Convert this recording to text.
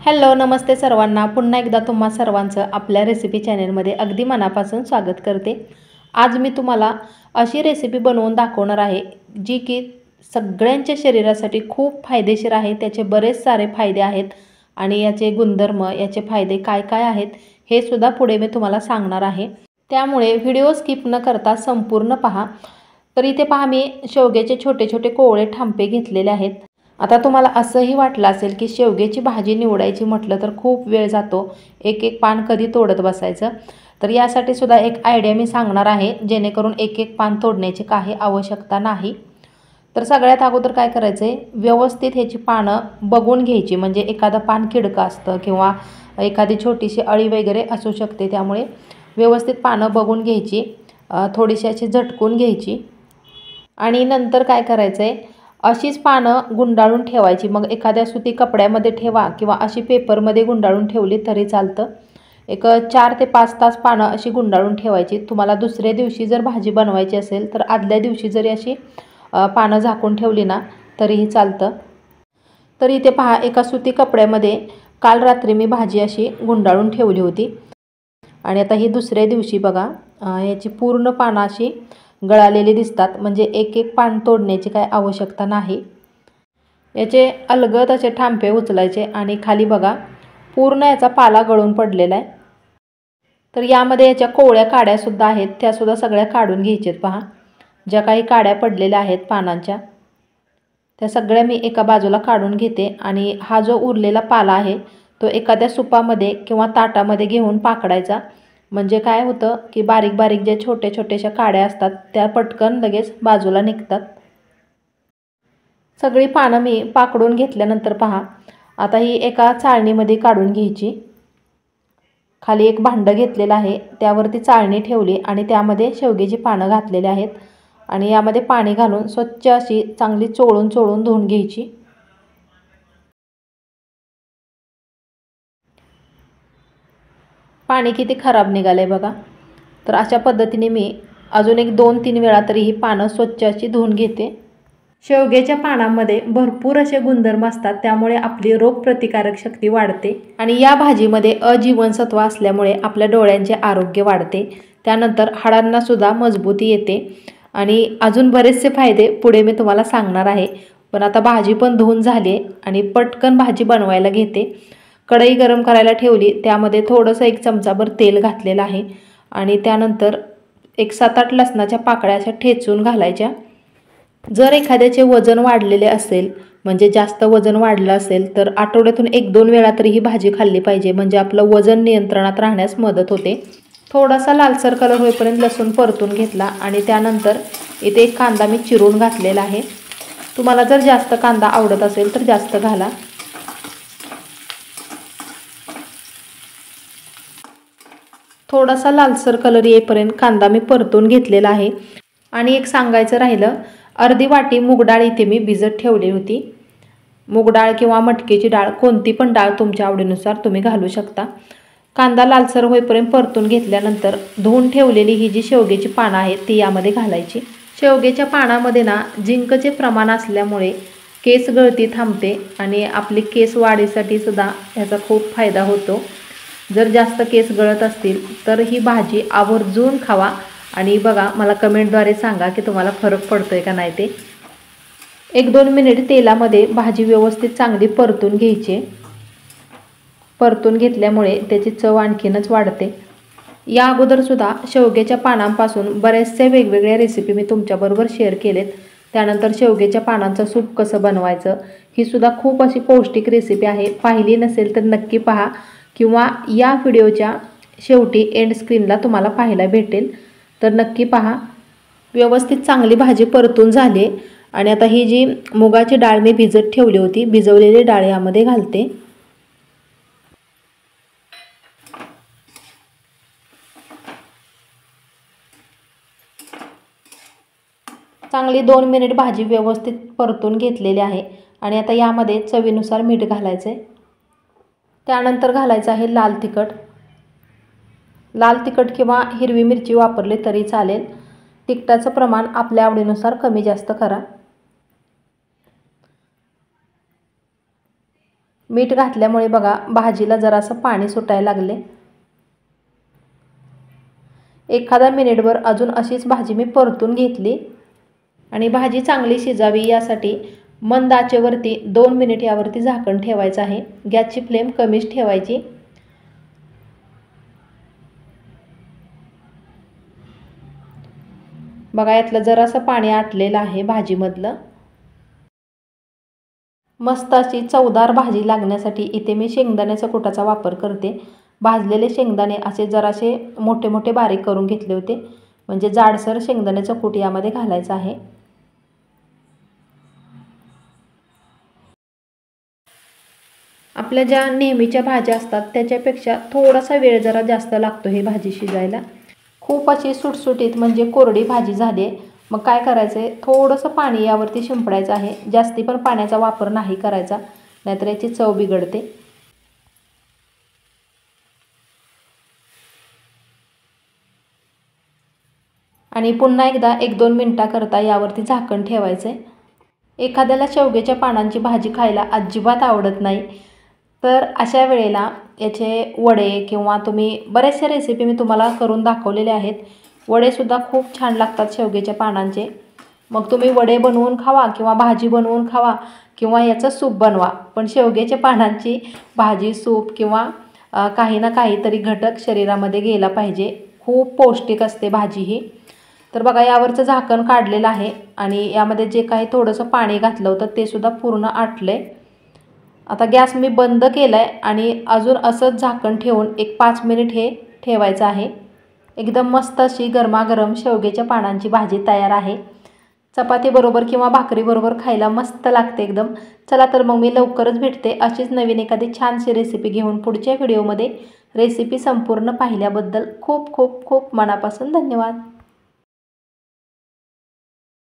Hello नमस्ते सर्वांना। पुन्हा एकदा तुम्हा सर्वांचं आपल्या रेसिपी चॅनलमध्ये अगदी मनापासून स्वागत करते। आज मी तुम्हाला अशी रेसिपी बनवून दाखवणार आहे जी की सगळ्यांच्या शरीरासाठी खूप फायदेशीर आहे। त्याचे बरेच सारे फायदे आहेत आणि याचे गुणधर्म, याचे फायदे काय काय आहेत हे सुद्धा पुढे मी तुम्हाला सांगणार आहे। त्यामुळे व्हिडिओ स्किप न करता संपूर्ण पहा। तर इथे पहा, मी शेवग्याचे छोटे छोटे कोवळे ठांपे घेतलेले आहेत। आता तुम्हाला असंही वाटलं असेल की शेवग्याची भाजी निवडायची म्हटलं तर खूप वेळ जातो, एक एक पान कधी तोडत बसायचं। तर यासाठी सुद्धा एक आयडिया मी सांगणार आहे, जेणेकरून एक एक पान तोडण्याची काही आवश्यकता नाही। तर सगळ्यात अगोदर काय करायचं आहे, व्यवस्थित ह्याची पानं बघून घ्यायची। म्हणजे एखादं पान किडकं असतं किंवा एखादी छोटीशी अळी वगैरे असू शकते, त्यामुळे व्यवस्थित पानं बघून घ्यायची, थोडीशी अशी झटकून घ्यायची। आणि नंतर काय करायचं आहे, अशीच पानं गुंडाळून ठेवायची। मग एखाद्या सुती कपड्यामध्ये ठेवा किंवा अशी पेपरमध्ये गुंडाळून ठेवली तरी चालतं। एक 4 ते 5 तास पानं अशी गुंडाळून ठेवायची। तुम्हाला दुसऱ्या दिवशी जर भाजी बनवायची असेल तर आदल्या दिवशी जरी अशी पानं झाकून ठेवली ना तरीही चालतं। तर इथे पहा, एका सुती कपड्यामध्ये काल रात्री मी भाजी अशी गुंडाळून ठेवली होती आणि आता ही दुसऱ्या दिवशी बघा, याची पूर्ण पानं अशी गळालेली दिसतात। म्हणजे एक एक पान तोडण्याची काय आवश्यकता नाही। याचे अलगद असे ठांपे उचलायचे आणि खाली बघा पूर्ण याचा पाला गळून पडलेला आहे। तर यामध्ये याच्या कोवळ्या काड्या सुद्धा आहेत, त्या सुद्धा सगळ्या काढून घ्यायच्यात। पहा, ज्या काही काड्या पडलेल्या आहेत पानांच्या त्या सगळ्या मी एका बाजूला काढून घेते आणि हा जो उरलेला पाला आहे तो एखाद्या सुपामध्ये किंवा ताटामध्ये घेऊन पाकडायचा। म्हणजे काय होतं की बारीक बारीक ज्या छोट्या छोट्याशा काड्या असतात त्या पटकन लगेच बाजूला निघतात। सगळी पानं मी पाकडून घेतल्यानंतर पहा, आता ही एका चाळणीमध्ये काढून घ्यायची। खाली एक भांडं घेतलेलं आहे, त्यावरती चाळणी ठेवली आणि त्यामध्ये शेवग्याची पानं घातलेली आहेत आणि यामध्ये पाणी घालून स्वच्छ अशी चांगली चोळून चोळून धुवून घ्यायची। पाणी किती खराब निघालंय बघा। तर अशा पद्धतीने मी अजून एक 2-3 वेळा तरी ही पानं स्वच्छ अशी धुवून घेते। शेवग्याच्या पानांमध्ये भरपूर असे गुणधर्म असतात, त्यामुळे आपली रोगप्रतिकारक शक्ती वाढते आणि या भाजीमध्ये अ जीवनसत्व असल्यामुळे आपल्या डोळ्यांचे आरोग्य वाढते। त्यानंतर हाडांना सुद्धा मजबूती येते आणि अजून बरेचसे फायदे पुढे मी तुम्हाला सांगणार आहे। पण आता भाजी पण धुवून झाली आणि पटकन भाजी बनवायला घेते। कढई गरम करायला ठेवली, त्यामध्ये थोडंसं 1 चमचाभर तेल घातलेलं आहे आणि त्यानंतर एक 7-8 लसणाच्या पाकळ्या अशा ठेचून घालायच्या। जर एखाद्याचे वजन वाढलेले असेल, म्हणजे जास्त वजन वाढलं असेल तर आठवड्यातून 1-2 वेळा तरी ही भाजी खाल्ली पाहिजे, म्हणजे आपलं वजन नियंत्रणात राहण्यास मदत होते। थोडासा लालसर कलर होईपर्यंत लसूण परतून घेतला आणि त्यानंतर इथे एक कांदा मी चिरून घातलेला आहे। तुम्हाला जर जास्त कांदा आवडत असेल तर जास्त घाला। थोडासा लालसर कलर येईपर्यंत कांदा मी परतून घेतलेला आहे आणि एक सांगायचं राहिलं, अर्धी वाटी मूग डाळ इथे मी भिजत ठेवली होती। मूग डाळ किंवा मटकीची डाळ, कोणती पण डाळ तुमच्या आवडीनुसार तुम्ही घालू शकता। कांदा लालसर होईपर्यंत परतून घेतल्यानंतर धुवून ठेवलेली ही जी शेवग्याची पानं आहेत ती यामध्ये घालायची। शेवग्याच्या पानामध्ये ना झिंकचे प्रमाण असल्यामुळे केस गळती थांबते आणि आपली केस वाढीसाठी सुद्धा याचा खूप फायदा होतो। जर जास्त केस गळत असतील तर ही भाजी आवर्जून खावा आणि बघा, मला कमेंटद्वारे सांगा की तुम्हाला फरक पडतोय का नाही ते। 1-2 मिनिट तेलामध्ये भाजी व्यवस्थित चांगली परतून घ्यायची। परतून घेतल्यामुळे त्याची चव आणखीनच वाढते। या अगोदर सुद्धा शेवग्याच्या पानांपासून बऱ्याचशा वेगवेगळ्या रेसिपी मी तुमच्याबरोबर शेअर केलेत। त्यानंतर शेवग्याच्या पानांचं सूप कसं बनवायचं ही सुद्धा खूप अशी पौष्टिक रेसिपी आहे। पाहिली नसेल तर नक्की पहा किंवा या व्हिडिओच्या शेवटी एंड स्क्रीनला तुम्हाला पाहायला भेटेल, तर नक्की पहा। व्यवस्थित चांगली भाजी परतून झाली आणि आता ही जी मुगाची डाळ मी भिजत ठेवली होती, भिजवलेली डाळ यामध्ये घालते। चांगली 2 मिनिट भाजी व्यवस्थित परतून घेतलेली आहे आणि आता यामध्ये चवीनुसार मीठ घालायचं आहे। त्यानंतर घालायचं आहे लाल तिखट। लाल तिखट किंवा हिरवी मिरची वापरली तरी चालेल। तिखटाचं प्रमाण आपल्या आवडीनुसार कमी जास्त करा। मीठ घातल्यामुळे बघा भाजीला जरासं पाणी सुटायला लागले। एखादा मिनिटभर अजून अशीच भाजी मी परतून घेतली आणि भाजी चांगली शिजावी यासाठी मंद आचेवरती 2 मिनिट यावरती झाकण ठेवायचं आहे। गॅसची फ्लेम कमीच ठेवायची। बघा यातलं जरासं पाणी आटलेलं आहे भाजीमधलं। मस्त अशी चवदार भाजी लागण्यासाठी इथे मी शेंगदाण्याच्या कुटाचा वापर करते। भाजलेले शेंगदाणे असे जरासे मोठे मोठे बारीक करून घेतले होते, म्हणजे जाडसर शेंगदाण्याचं कूट यामध्ये घालायचं आहे। आपल्या ज्या नेहमीच्या भाज्या असतात त्याच्यापेक्षा थोडासा वेळ जरा जास्त लागतो ही भाजी शिजायला। खूप अशी सुटसुटीत म्हणजे कोरडी भाजी झाली। मग काय करायचं आहे, थोडंसं पाणी यावरती शिंपडायचं आहे। जास्ती पण पाण्याचा वापर नाही करायचा, नाहीतर याची चव बिघडते। आणि पुन्हा एकदा 1-2 मिनिटाकरता यावरती झाकण ठेवायचं आहे। एखाद्याला शेवग्याच्या पानांची भाजी खायला अजिबात आवडत नाही, तर अशा वेळेला याचे वडे किंवा तुम्ही बरेचसे रेसिपी मी तुम्हाला करून दाखवलेले आहेत। वडेसुद्धा खूप छान लागतात शेवग्याच्या पानांचे। मग तुम्ही वडे बनवून खावा किंवा भाजी बनवून खावा किंवा याचं सूप बनवा, पण शेवग्याच्या पानांची भाजी, सूप किंवा काही ना काहीतरी घटक शरीरामध्ये गेला पाहिजे। खूप पौष्टिक असते भाजी ही। तर बघा यावरचं झाकण काढलेलं आहे आणि यामध्ये जे काही थोडंसं पाणी घातलं होतं ते सुद्धा पूर्ण आटलंय। आता गॅस मी बंद केलाय आणि अजून असंच झाकण ठेवून एक 5 मिनिट हे ठेवायचं आहे। एकदम मस्त अशी गरमागरम शेवग्याच्या पानांची भाजी तयार आहे। चपाती बरोबर किंवा भाकरी बरोबर खायला मस्त लागते एकदम। चला तर मग मी लवकरच भेटते अशीच नवीन एखादी छानशी रेसिपी घेऊन पुढच्या व्हिडिओमध्ये। रेसिपी संपूर्ण पाहिल्याबद्दल खूप खूप खूप मनापासून धन्यवाद।